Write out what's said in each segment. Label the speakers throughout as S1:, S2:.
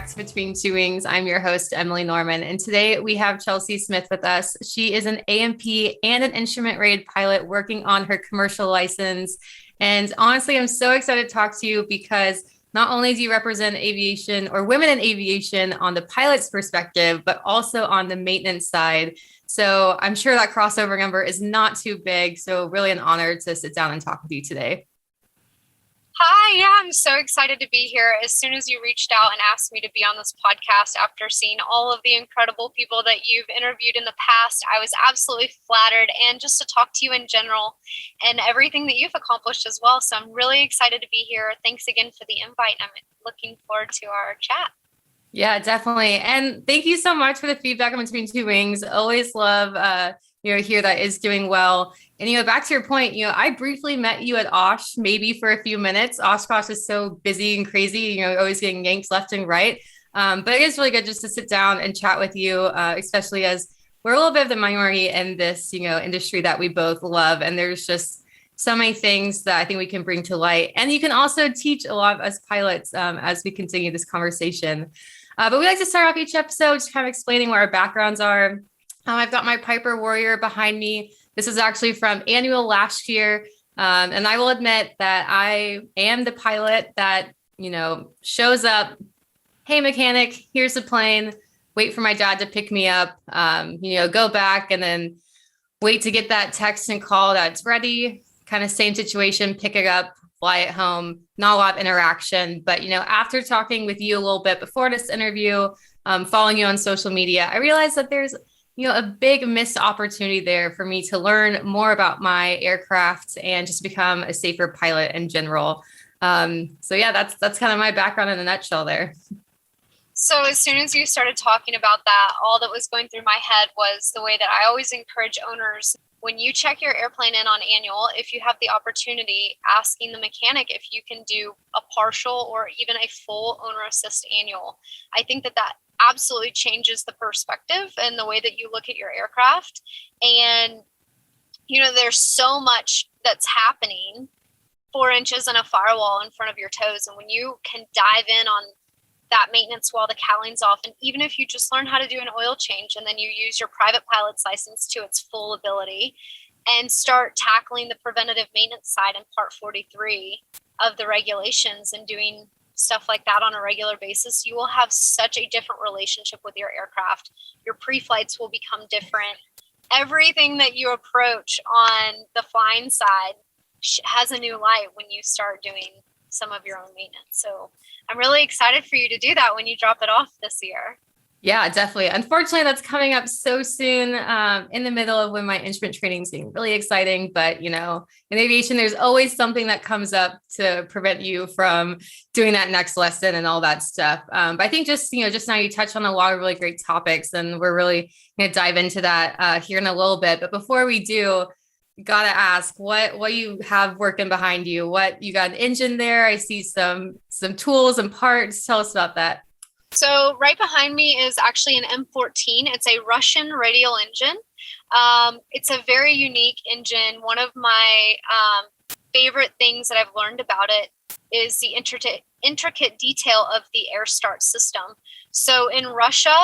S1: back to Between Two Wings. I'm your host, Emily Norman, and today we have Chelsea Smith with us. She is an A&P and an instrument rated pilot working on her commercial license. And honestly, I'm so excited to talk to you because not only do you represent aviation or women in aviation on the pilot's perspective, but also on the maintenance side. So I'm sure that crossover number is not too big. So really an honor to sit down and talk with you today.
S2: Hi, yeah, I'm so excited to be here. As soon as you reached out and asked me to be on this podcast after seeing all of the incredible people that you've interviewed in the past, I was absolutely flattered, and just to talk to you in general and everything that you've accomplished as well. So I'm really excited to be here. Thanks again for the invite. I'm looking forward to our chat.
S1: Yeah, definitely. And thank you so much for the feedback on Between Two Wings. Always love, hear that is doing well. And, back to your point, I briefly met you at Osh, maybe for a few minutes. Oshkosh is so busy and crazy, always getting yanked left and right. But it is really good just to sit down and chat with you, especially as we're a little bit of the minority in this, industry that we both love. And there's just so many things that I think we can bring to light. And you can also teach a lot of us pilots as we continue this conversation. But we like to start off each episode just kind of explaining what our backgrounds are. I've got my Piper Warrior behind me. This is actually from annual last year. And I will admit that I am the pilot that, shows up, hey, mechanic, here's the plane, wait for my dad to pick me up, go back and then wait to get that text and call that it's ready. Kind of same situation, pick it up, fly it home, not a lot of interaction. But, after talking with you a little bit before this interview, following you on social media, I realized that there's a big missed opportunity there for me to learn more about my aircraft and just become a safer pilot in general. So yeah, that's kind of my background in a nutshell there.
S2: So as soon as you started talking about that, all that was going through my head was the way that I always encourage owners, when you check your airplane in on annual, if you have the opportunity, asking the mechanic if you can do a partial or even a full owner assist annual. I think that absolutely changes the perspective and the way that you look at your aircraft. And, there's so much that's happening 4 inches in a firewall in front of your toes. And when you can dive in on that maintenance while the cowling's off, and even if you just learn how to do an oil change and then you use your private pilot's license to its full ability and start tackling the preventative maintenance side in part 43 of the regulations and doing stuff like that on a regular basis, you will have such a different relationship with your aircraft. Your pre-flights will become different. Everything that you approach on the flying side has a new light when you start doing some of your own maintenance. So I'm really excited for you to do that when you drop it off this year.
S1: Yeah, definitely. Unfortunately, that's coming up so soon in the middle of when my instrument training is getting really exciting. But, in aviation, there's always something that comes up to prevent you from doing that next lesson and all that stuff. But I think just now you touched on a lot of really great topics, and we're really going to dive into that here in a little bit. But before we do, gotta ask what you have working behind you. What you got an engine there? I see some tools and parts. Tell us about that.
S2: So right behind me is actually an M14. It's a Russian radial engine. It's a very unique engine. One of my favorite things that I've learned about it is the intricate detail of the air start system. So in Russia,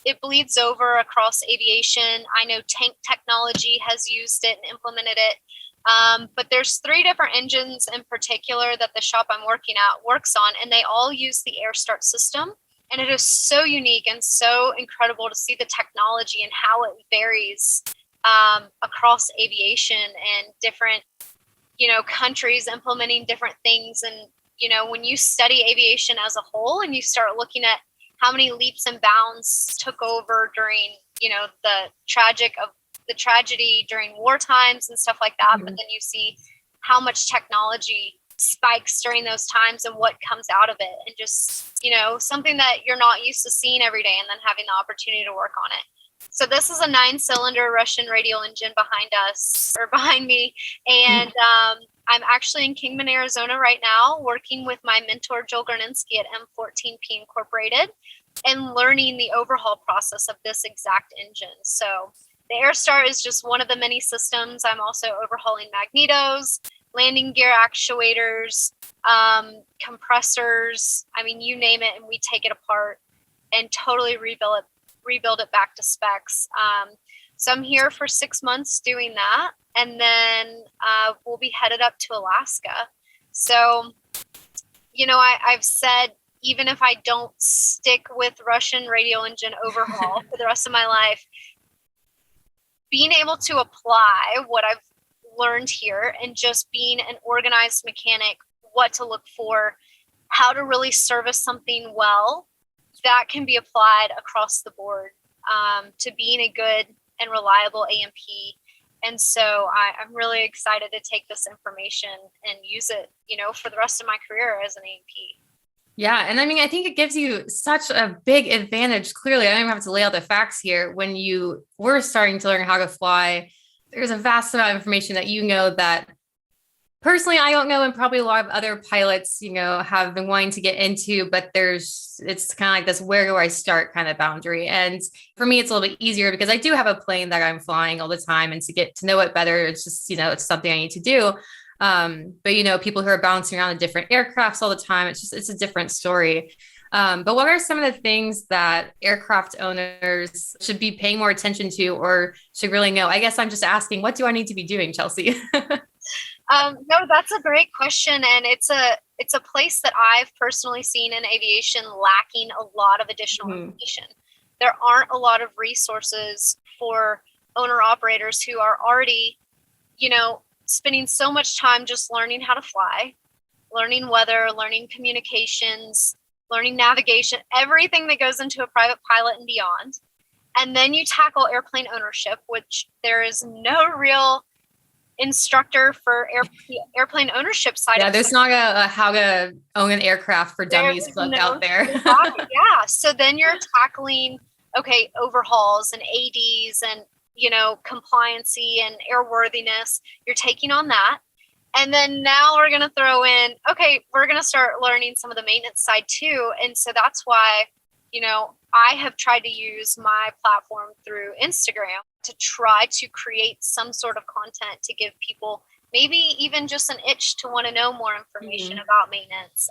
S2: it bleeds over across aviation. I know tank technology has used it and implemented it. But there's 3 different engines in particular that the shop I'm working at works on, and they all use the air start system. And it is so unique and so incredible to see the technology and how it varies across aviation and different, countries implementing different things. And, when you study aviation as a whole and you start looking at how many leaps and bounds took over during, the tragedy during war times and stuff like that. Mm-hmm. But then you see how much technology spikes during those times and what comes out of it, and just something that you're not used to seeing every day, and then having the opportunity to work on it. So this is a 9-cylinder Russian radial engine behind me, and I'm actually in Kingman, Arizona right now, working with my mentor Joel Garninsky at M14P Incorporated and learning the overhaul process of this exact engine. So the Air Start is just one of the many systems. I'm also overhauling magnetos, landing gear actuators, compressors. I mean, you name it, and we take it apart and totally rebuild it back to specs. So I'm here for 6 months doing that, and then we'll be headed up to Alaska. So, I've said, even if I don't stick with Russian radial engine overhaul for the rest of my life, being able to apply what I've learned here and just being an organized mechanic, what to look for, how to really service something well, that can be applied across the board to being a good and reliable A&P. And so I'm really excited to take this information and use it, for the rest of my career as an A&P.
S1: Yeah. And I mean, I think it gives you such a big advantage. Clearly, I don't even have to lay out the facts here. When you were starting to learn how to fly, there's a vast amount of information that that personally I don't know, and probably a lot of other pilots, have been wanting to get into, but it's kind of like this, where do I start kind of boundary. And for me, it's a little bit easier because I do have a plane that I'm flying all the time, and to get to know it better, it's just, it's something I need to do. But people who are bouncing around in different aircrafts all the time, it's a different story. But what are some of the things that aircraft owners should be paying more attention to, or should really know? I guess I'm just asking, what do I need to be doing, Chelsea?
S2: No, that's a great question. And it's a place that I've personally seen in aviation lacking a lot of additional information. There aren't a lot of resources for owner operators who are already, spending so much time just learning how to fly, learning weather, learning communications, learning navigation, everything that goes into a private pilot and beyond. And then you tackle airplane ownership, which there is no real instructor for airplane ownership side.
S1: Yeah, there's not a how to own an aircraft for dummies book out there.
S2: Yeah. So then you're tackling, overhauls and ADs and, compliancy and airworthiness. You're taking on that. And then now we're going to throw in, we're going to start learning some of the maintenance side too. And so that's why, I have tried to use my platform through Instagram to try to create some sort of content to give people maybe even just an itch to want to know more information about maintenance.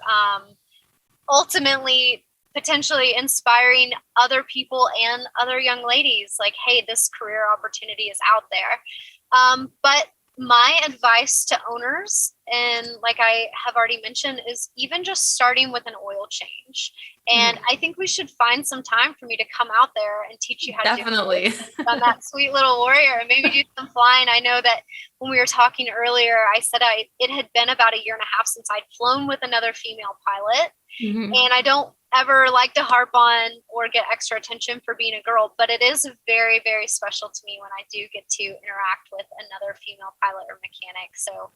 S2: Ultimately, potentially inspiring other people and other young ladies like, hey, this career opportunity is out there. But my advice to owners, and like I have already mentioned, is even just starting with an oil change. And I think we should find some time for me to come out there and teach you how to do it. I'm that sweet little warrior, and maybe do some flying. I know that when we were talking earlier, I said it had been about 1.5 years since I'd flown with another female pilot. And I don't ever like to harp on or get extra attention for being a girl, but it is very, very special to me when I do get to interact with another female pilot or mechanic. So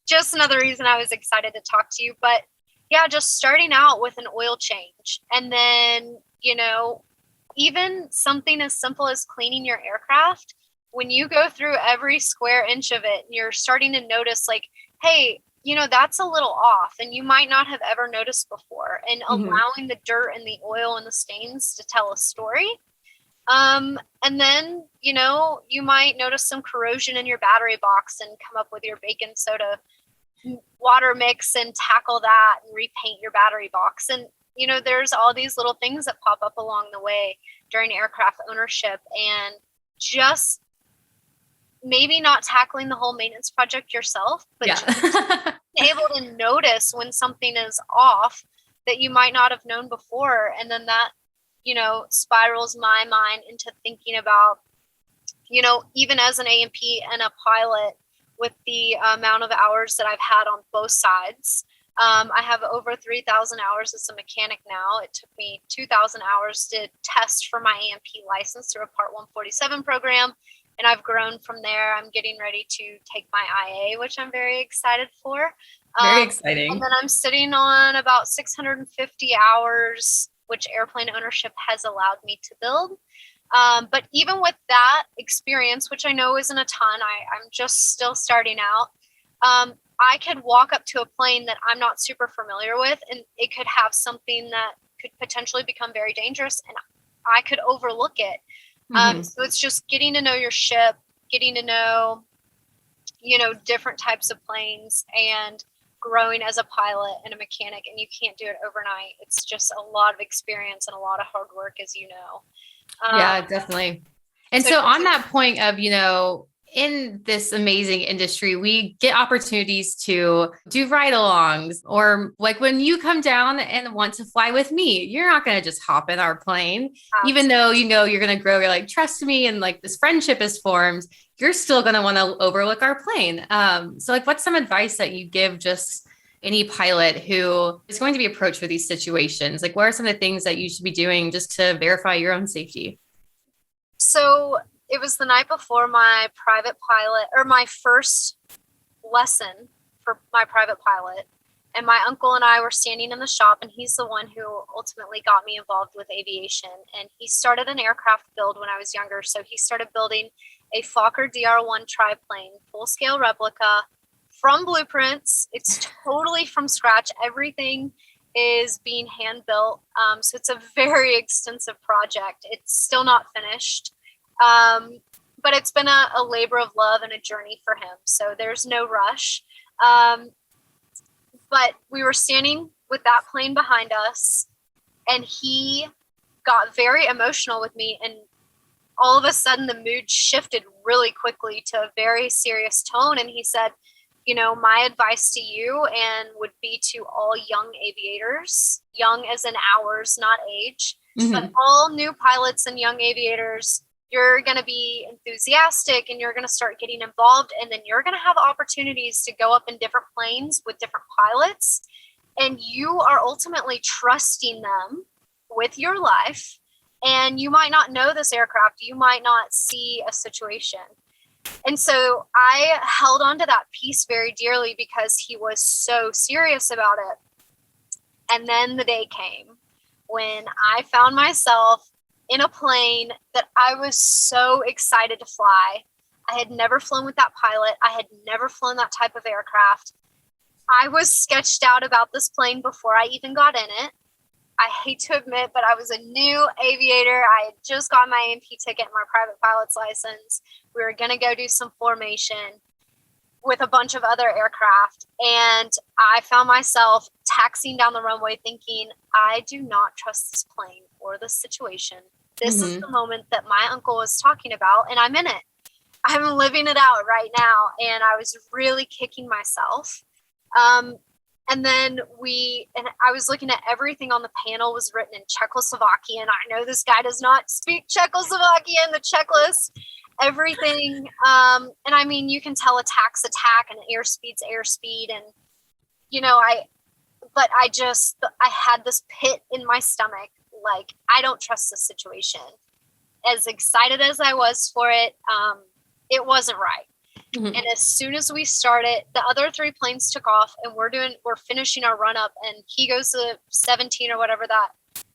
S2: just another reason I was excited to talk to you. But yeah, just starting out with an oil change, and then, even something as simple as cleaning your aircraft. When you go through every square inch of it, you're starting to notice like, hey, that's a little off, and you might not have ever noticed before, and allowing the dirt and the oil and the stains to tell a story. And then, you might notice some corrosion in your battery box and come up with your baking soda water mix and tackle that and repaint your battery box. And, there's all these little things that pop up along the way during aircraft ownership, and just maybe not tackling the whole maintenance project yourself, but just able to notice when something is off that you might not have known before. And then that, spirals my mind into thinking about, even as an A&P and a pilot, with the amount of hours that I've had on both sides. I have over 3,000 hours as a mechanic now. It took me 2,000 hours to test for my A&P license through a Part 147 program. And I've grown from there. I'm getting ready to take my IA, which I'm very excited for.
S1: Very exciting.
S2: And then I'm sitting on about 650 hours, which airplane ownership has allowed me to build. But even with that experience, which I know isn't a ton, I'm just still starting out. I could walk up to a plane that I'm not super familiar with, and it could have something that could potentially become very dangerous, and I could overlook it. So it's just getting to know your ship, getting to know, different types of planes and growing as a pilot and a mechanic, and you can't do it overnight. It's just a lot of experience and a lot of hard work, as you know.
S1: Yeah, definitely. And so on that point of, in this amazing industry, we get opportunities to do ride-alongs, or like when you come down and want to fly with me, you're not going to just hop in our plane, even though, you're going to grow. You're like, trust me. And like this friendship is formed, you're still going to want to overlook our plane. So like, what's some advice that you give just any pilot who is going to be approached with these situations? Like, what are some of the things that you should be doing just to verify your own safety?
S2: So it was the night before my private pilot, or my first lesson for my private pilot. And my uncle and I were standing in the shop, and he's the one who ultimately got me involved with aviation. And he started an aircraft build when I was younger. So he started building a Fokker DR-1 triplane, full-scale replica from blueprints. It's totally from scratch. Everything is being hand built. So it's a very extensive project. It's still not finished. But it's been a labor of love and a journey for him. So there's no rush. But we were standing with that plane behind us, and he got very emotional with me. And all of a sudden the mood shifted really quickly to a very serious tone. And he said, my advice to you and would be to all young aviators, young as in hours, not age, but all new pilots and young aviators, you're going to be enthusiastic and you're going to start getting involved. And then you're going to have opportunities to go up in different planes with different pilots. And you are ultimately trusting them with your life. And you might not know this aircraft. You might not see a situation. And so I held on to that piece very dearly because he was so serious about it. And then the day came when I found myself in a plane that I was so excited to fly. I had never flown with that pilot. I had never flown that type of aircraft. I was sketched out about this plane before I even got in it. I hate to admit, but I was a new aviator. I had just got my A&P ticket and my private pilot's license. We were going to go do some formation with a bunch of other aircraft. And I found myself taxiing down the runway thinking, I do not trust this plane or this situation. This is the moment that my uncle was talking about, and I'm in it. I'm living it out right now. And I was really kicking myself. And then I was looking at everything on the panel was written in Czechoslovakian. I know this guy does not speak Czechoslovakian, the checklist, everything. And I mean, you can tell attack's attack and airspeed's airspeed. And, I had this pit in my stomach. Like, I don't trust this situation. As excited as I was for it, it wasn't right. And as soon as we started, the other three planes took off, and we're finishing our run up, and he goes to 17 or whatever, that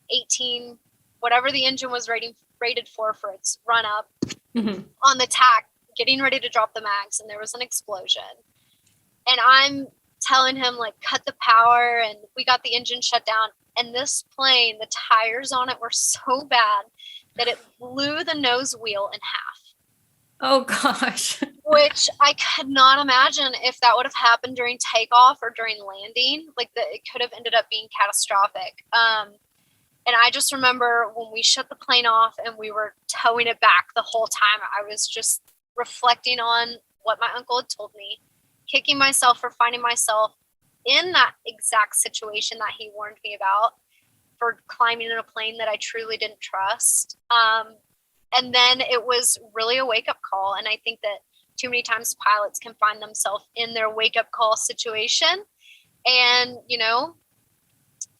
S2: 18, whatever the engine was rated for its run up on the tack, getting ready to drop the mags. And there was an explosion, and I'm telling him, like, cut the power, and we got the engine shut down. And this plane, the tires on it were so bad that it blew the nose wheel in half.
S1: Oh gosh.
S2: Which I could not imagine if that would have happened during takeoff or during landing. Like, it could have ended up being catastrophic. And I just remember when we shut the plane off and we were towing it back the whole time, I was just reflecting on what my uncle had told me, kicking myself for finding myself in that exact situation that he warned me about, for climbing in a plane that I truly didn't trust. And then it was really a wake-up call. And I think that too many times pilots can find themselves in their wake-up call situation. And,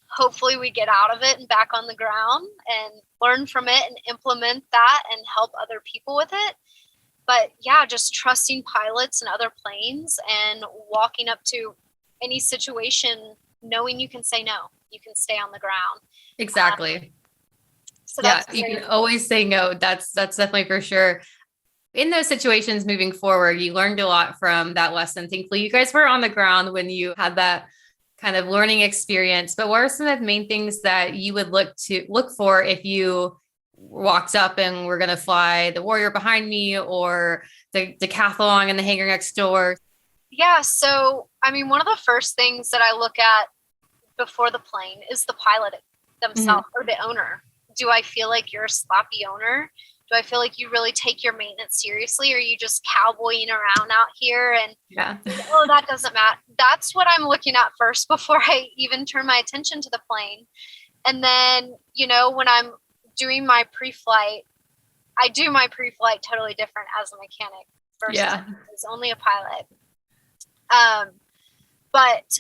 S2: hopefully we get out of it and back on the ground and learn from it and implement that and help other people with it. But yeah, just trusting pilots and other planes and walking up to any situation, knowing you can say no, you can stay on the ground.
S1: Exactly.
S2: So
S1: yeah, you can always say no. That's definitely for sure. In those situations moving forward, you learned a lot from that lesson. Thankfully, you guys were on the ground when you had that kind of learning experience. But what are some of the main things that you would look for if you walks up and we're going to fly the Warrior behind me or the decathlon and the hangar next door?
S2: Yeah. So, I mean, one of the first things that I look at before the plane is the pilot themselves or the owner. Do I feel like you're a sloppy owner? Do I feel like you really take your maintenance seriously? Or are you just cowboying around out here? And oh, that doesn't matter. That's what I'm looking at first before I even turn my attention to the plane. And then, when I'm doing my pre-flight, I do my pre-flight totally different as a mechanic versus as only a pilot. But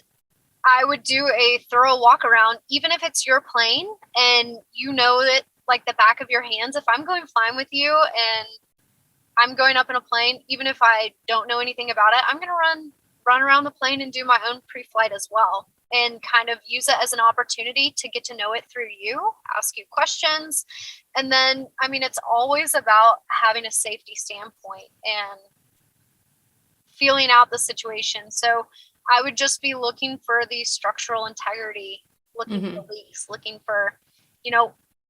S2: I would do a thorough walk around, even if it's your plane and it like the back of your hands. If I'm going flying with you and I'm going up in a plane, even if I don't know anything about it, I'm going to run around the plane and do my own pre-flight as well, and kind of use it as an opportunity to get to know it through you, ask you questions. And then, I mean, it's always about having a safety standpoint and feeling out the situation. So I would just be looking for the structural integrity, looking for leaks, looking for,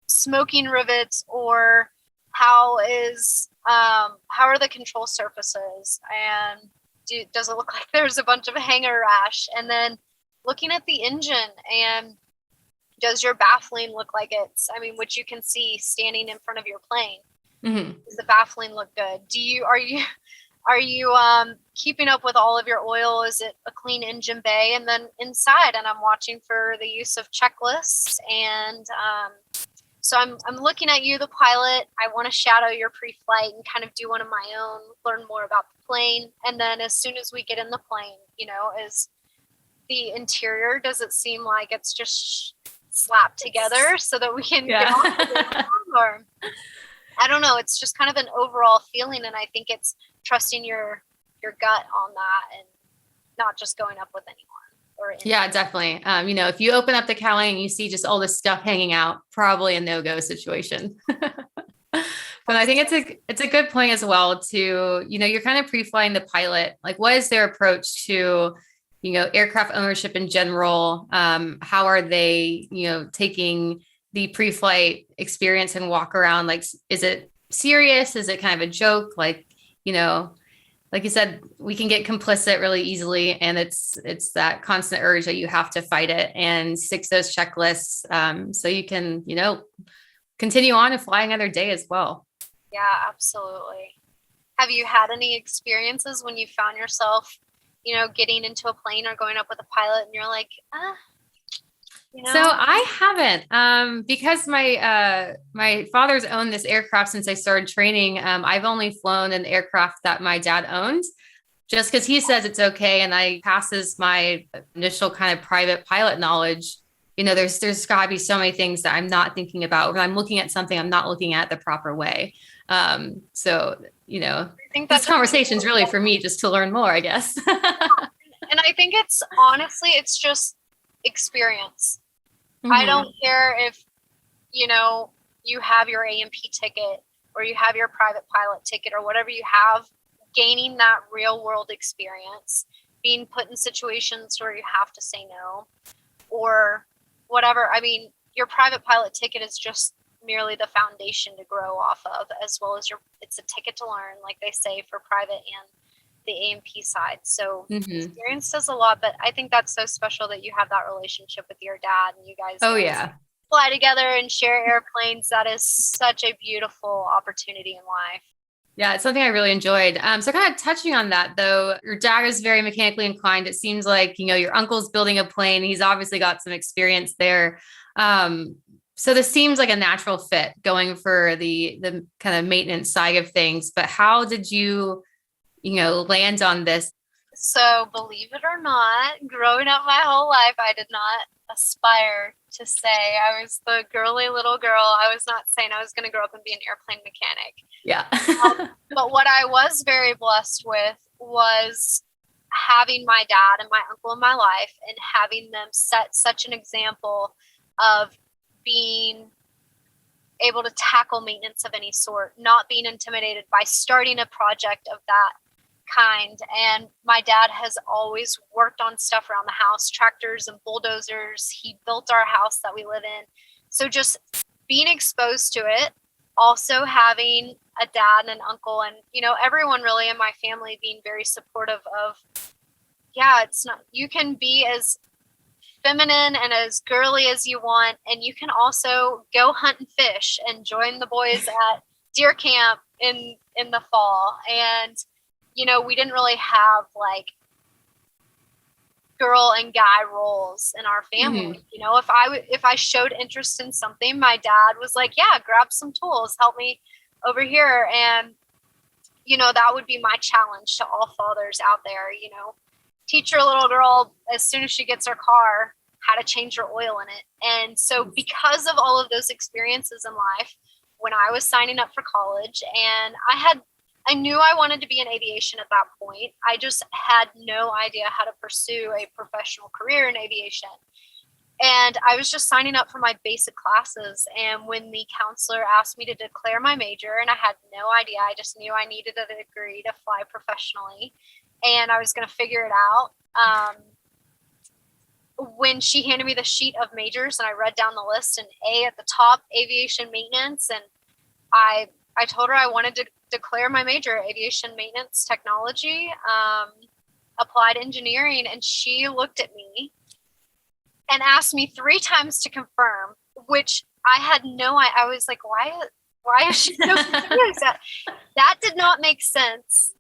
S2: smoking rivets, or how are the control surfaces, and does it look like there's a bunch of hanger rash? And then looking at the engine, and does your baffling look like which you can see standing in front of your plane. Does the baffling look good? Are you keeping up with all of your oil? Is it a clean engine bay? And then inside, and I'm watching for the use of checklists. And so I'm looking at you, the pilot. I want to shadow your pre-flight and kind of do one of my own, learn more about the plane. And then as soon as we get in the plane, is the interior, does it seem like it's just slapped together so that we can get off? Or I don't know. It's just kind of an overall feeling. And I think it's trusting your gut on that and not just going up with anyone.
S1: Yeah, definitely. If you open up the Cali and you see just all this stuff hanging out, probably a no-go situation. But I think it's a good point as well to, you're kind of pre-flying the pilot. Like, what is their approach to, aircraft ownership in general? How are they, taking the pre-flight experience and walk around? Like, is it serious? Is it kind of a joke? Like, like you said, we can get complicit really easily, and it's that constant urge that you have to fight it and stick to those checklists, so you can, continue on and fly another day as well.
S2: Yeah, absolutely. Have you had any experiences when you found yourself, getting into a plane or going up with a pilot and you're like,
S1: So I haven't, because my father's owned this aircraft since I started training. I've only flown an aircraft that my dad owns, just because he says it's okay, and I passes my initial kind of private pilot knowledge. There's got to be so many things that I'm not thinking about when I'm looking at something. I'm not looking at it the proper way. So I think this conversation is really for me just to learn more, I guess.
S2: And I think it's just experience. I don't care if you have your A&P ticket or you have your private pilot ticket or whatever you have. Gaining that real world experience, being put in situations where you have to say no or whatever. I mean, your private pilot ticket is just merely the foundation to grow off of, as well as it's a ticket to learn, like they say, for private and the A&P side. So experience does a lot, but I think that's so special that you have that relationship with your dad and you guys fly together and share airplanes. That is such a beautiful opportunity in life.
S1: Yeah, it's something I really enjoyed. So kind of touching on that though, your dad is very mechanically inclined. It seems like, your uncle's building a plane. He's obviously got some experience there. So this seems like a natural fit going for the kind of maintenance side of things, but how did you land on this?
S2: So believe it or not, growing up my whole life, I did not aspire to say I was the girly little girl. I was not saying I was going to grow up and be an airplane mechanic.
S1: Yeah.
S2: But what I was very blessed with was having my dad and my uncle in my life and having them set such an example of being able to tackle maintenance of any sort, not being intimidated by starting a project of that kind. And my dad has always worked on stuff around the house, tractors and bulldozers. He built our house that we live in. So just being exposed to it also having a dad and an uncle and, you know, everyone really in my family being very supportive of, yeah, it's not, you can be as feminine and as girly as you want, and you can also go hunt and fish and join the boys at deer camp in the fall. And, you know, we didn't really have like girl and guy roles in our family. You know, if I showed interest in something, my dad was like, yeah, grab some tools, help me over here. And, you know, that would be my challenge to all fathers out there, you know, teach your little girl as soon as she gets her car how to change her oil in it. And so because of all of those experiences in life, when I was signing up for college, and I knew I wanted to be in aviation at that point. I just had no idea how to pursue a professional career in aviation. And I was just signing up for my basic classes. And when the counselor asked me to declare my major, and I had no idea, I just knew I needed a degree to fly professionally, and I was going to figure it out. When she handed me the sheet of majors and I read down the list, and A at the top, aviation maintenance, and I told her I wanted to declare my major, aviation maintenance technology, applied engineering, and she looked at me and asked me 3 times to confirm, which I had I was like, why is she so confused? That did not make sense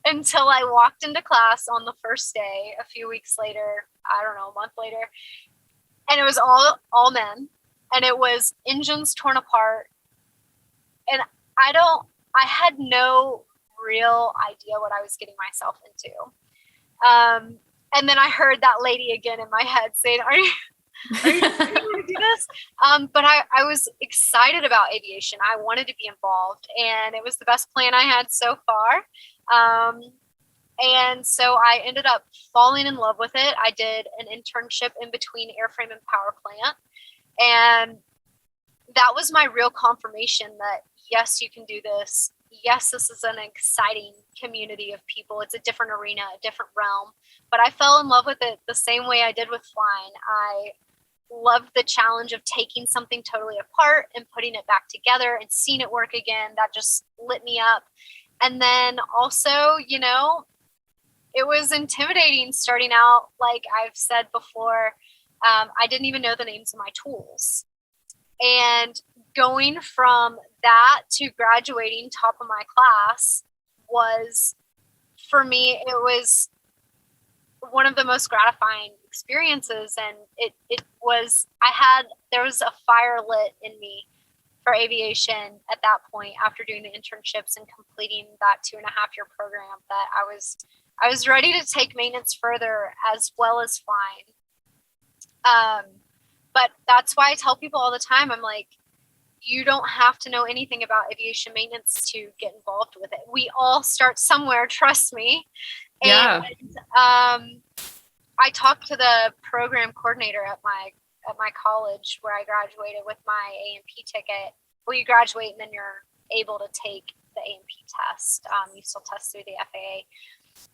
S2: until I walked into class on the first day, a few weeks later, I don't know, a month later, and it was all men, and it was engines torn apart, and I had no real idea what I was getting myself into. And then I heard that lady again in my head saying, are you going to do this? But I was excited about aviation. I wanted to be involved, and it was the best plan I had so far. And so I ended up falling in love with it. I did an internship in between airframe and power plant. And that was my real confirmation that, yes, you can do this. Yes, this is an exciting community of people. It's a different arena, a different realm. But I fell in love with it the same way I did with flying. I loved the challenge of taking something totally apart and putting it back together and seeing it work again. That just lit me up. And then also, you know, it was intimidating starting out. Like I've said before, I didn't even know the names of my tools. And going from that to graduating top of my class was, for me, it was one of the most gratifying experiences. And it was, there was a fire lit in me for aviation at that point after doing the internships and completing that 2.5-year program, that I was ready to take maintenance further as well as flying. But that's why I tell people all the time, I'm like, you don't have to know anything about aviation maintenance to get involved with it. We all start somewhere, trust me.
S1: Yeah.
S2: And I talked to the program coordinator at my college where I graduated with my A&P ticket. Well, you graduate and then you're able to take the A&P test. You still test through the FAA.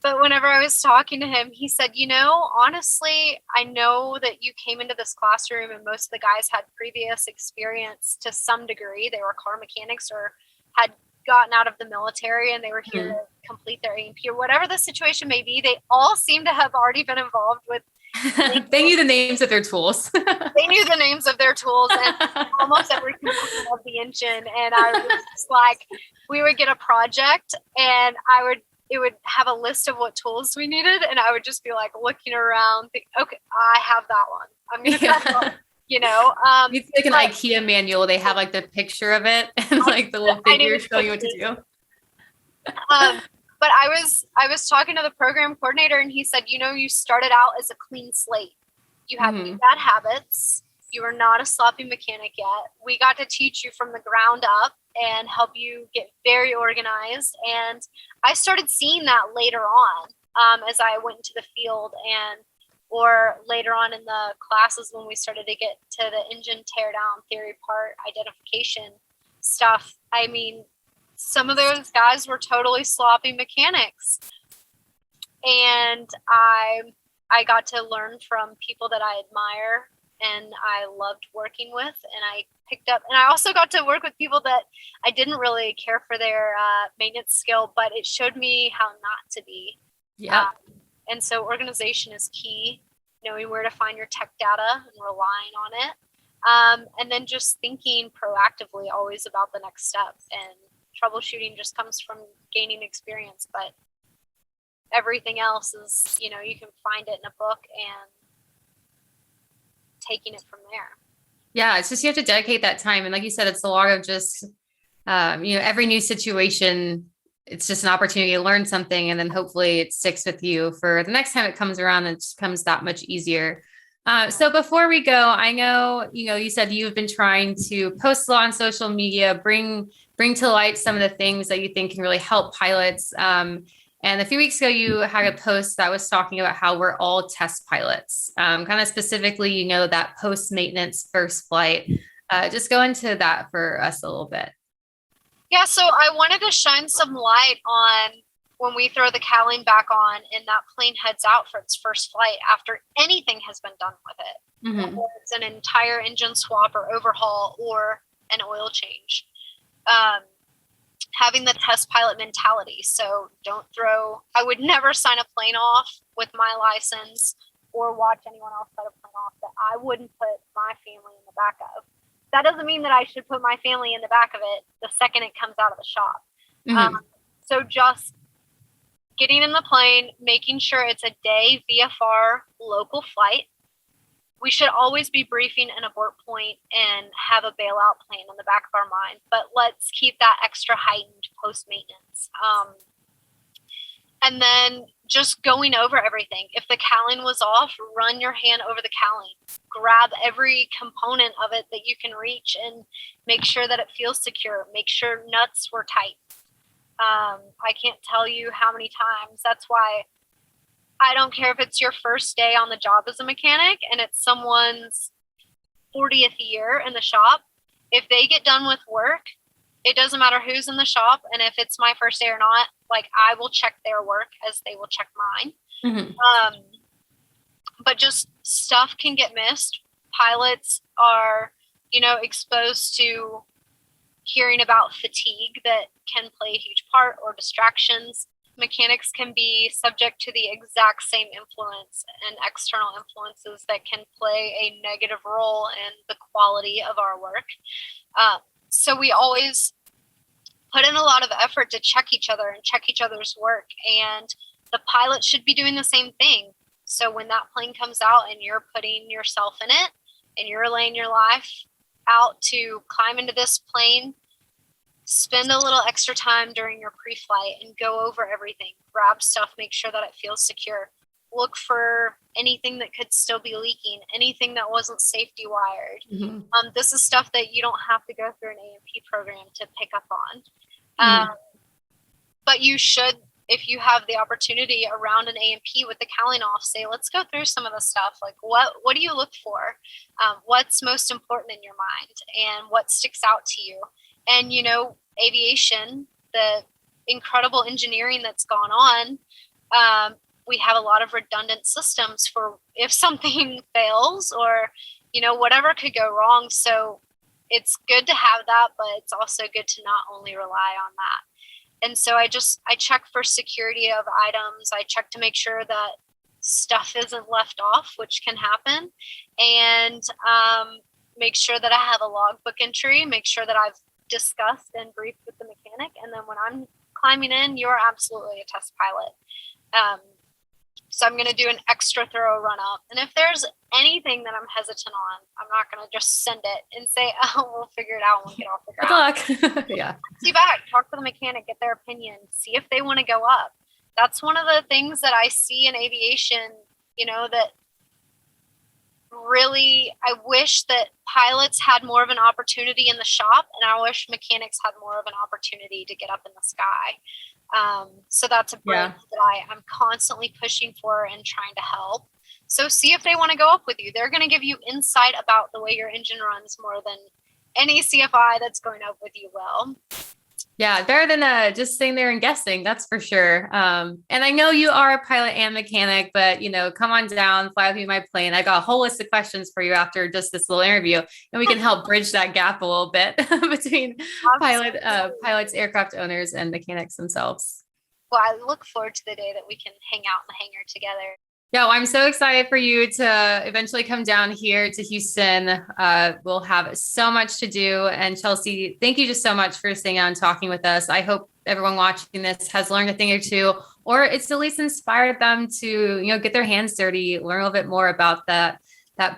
S2: But whenever I was talking to him, he said, you know, honestly, I know that you came into this classroom and most of the guys had previous experience to some degree. They were car mechanics or had gotten out of the military and they were here to complete their A&P or whatever the situation may be. They all seem to have already been involved with.
S1: They knew the names of their tools.
S2: They knew the names of their tools and almost every component of the engine. And I was just like, we would get a project and it would have a list of what tools we needed. And I would just be like looking around, okay, I have that one. I'm going to grab that one. You know,
S1: it's like an IKEA manual. They have like the picture of it and like the little figure showing you what to do.
S2: But I was talking to the program coordinator and he said, you know, you started out as a clean slate. You had bad habits. You were not a sloppy mechanic yet. We got to teach you from the ground up and help you get very organized. And I started seeing that later on as I went into the field or later on in the classes when we started to get to the engine tear down theory part identification stuff. I mean, some of those guys were totally sloppy mechanics. And I got to learn from people that I admire and I loved working with, and I also got to work with people that I didn't really care for their maintenance skill, but it showed me how not to be.
S1: Yeah.
S2: And so organization is key, knowing where to find your tech data and relying on it. And then just thinking proactively always about the next step, and troubleshooting just comes from gaining experience, but everything else is, you can find it in a book and taking it from there.
S1: Yeah. It's just, you have to dedicate that time. And like you said, it's a lot of just, every new situation, it's just an opportunity to learn something. And then hopefully it sticks with you for the next time it comes around. It just comes that much easier. So before we go, I know, you said you've been trying to post a lot on social media, bring to light some of the things that you think can really help pilots. And a few weeks ago, you had a post that was talking about how we're all test pilots, kind of specifically, that post-maintenance first flight. Just go into that for us a little bit.
S2: Yeah, so I wanted to shine some light on when we throw the cowling back on and that plane heads out for its first flight after anything has been done with it.
S1: Mm-hmm.
S2: Whether it's an entire engine swap or overhaul or an oil change. Having the test pilot mentality. So I would never sign a plane off with my license or watch anyone else set a plane off that I wouldn't put my family in the back of. That doesn't mean that I should put my family in the back of it the second it comes out of the shop.
S1: Mm-hmm.
S2: So just getting in the plane, making sure it's a day VFR local flight. We should always be briefing an abort point and have a bailout plan in the back of our mind, but let's keep that extra heightened post-maintenance. And then just going over everything. If the cowling was off, run your hand over the cowling. Grab every component of it that you can reach and make sure that it feels secure. Make sure nuts were tight. I can't tell you how many times. That's why I don't care if it's your first day on the job as a mechanic and it's someone's 40th year in the shop. If they get done with work, it doesn't matter who's in the shop. And if it's my first day or not, like I will check their work as they will check mine.
S1: Mm-hmm.
S2: But just stuff can get missed. Pilots are, exposed to hearing about fatigue that can play a huge part, or distractions. Mechanics can be subject to the exact same influence and external influences that can play a negative role in the quality of our work. So we always put in a lot of effort to check each other and check each other's work. And the pilot should be doing the same thing. So when that plane comes out and you're putting yourself in it and you're laying your life out to climb into this plane, spend a little extra time during your pre-flight and go over everything. Grab stuff, make sure that it feels secure. Look for anything that could still be leaking, anything that wasn't safety wired.
S1: Mm-hmm.
S2: This is stuff that you don't have to go through an A&P program to pick up on. But you should, if you have the opportunity around an A&P with the cowling off, say, let's go through some of the stuff. Like what do you look for? What's most important in your mind and what sticks out to you? And, aviation, the incredible engineering that's gone on, we have a lot of redundant systems for if something fails or, whatever could go wrong. So it's good to have that, but it's also good to not only rely on that. And so I check for security of items. I check to make sure that stuff isn't left off, which can happen. And make sure that I have a logbook entry, make sure that I've discussed and briefed with the mechanic. And then when I'm climbing in, you're absolutely a test pilot. So I'm going to do an extra thorough run up. And if there's anything that I'm hesitant on, I'm not going to just send it and say, oh, we'll figure it out when we get off the ground.
S1: Good luck. Yeah.
S2: See back, talk to the mechanic, get their opinion, see if they want to go up. That's one of the things that I see in aviation, that really, I wish that pilots had more of an opportunity in the shop, and I wish mechanics had more of an opportunity to get up in the sky. So that's a bridge that I'm constantly pushing for and trying to help. So see if they want to go up with you. They're going to give you insight about the way your engine runs more than any CFI that's going up with you will.
S1: Yeah, better than just sitting there and guessing, that's for sure. And I know you are a pilot and mechanic, but come on down, fly with me my plane. I got a whole list of questions for you after just this little interview, and we can help bridge that gap a little bit between
S2: Absolutely.
S1: pilots, aircraft owners, and mechanics themselves.
S2: Well, I look forward to the day that we can hang out in the hangar together.
S1: Yeah, well, I'm so excited for you to eventually come down here to Houston. We'll have so much to do. And Chelsea, thank you just so much for sitting down and talking with us. I hope everyone watching this has learned a thing or two, or it's at least inspired them to, get their hands dirty, learn a little bit more about that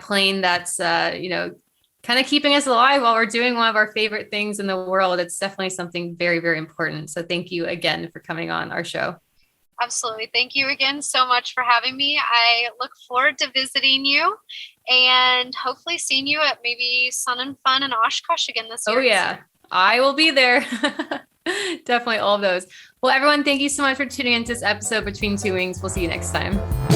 S1: plane that's, kind of keeping us alive while we're doing one of our favorite things in the world. It's definitely something very, very important. So thank you again for coming on our show.
S2: Absolutely. Thank you again so much for having me. I look forward to visiting you and hopefully seeing you at maybe Sun and Fun and Oshkosh again this year.
S1: Oh, yeah, I will be there. Definitely all of those. Well, everyone, thank you so much for tuning into this episode Between Two Wings. We'll see you next time.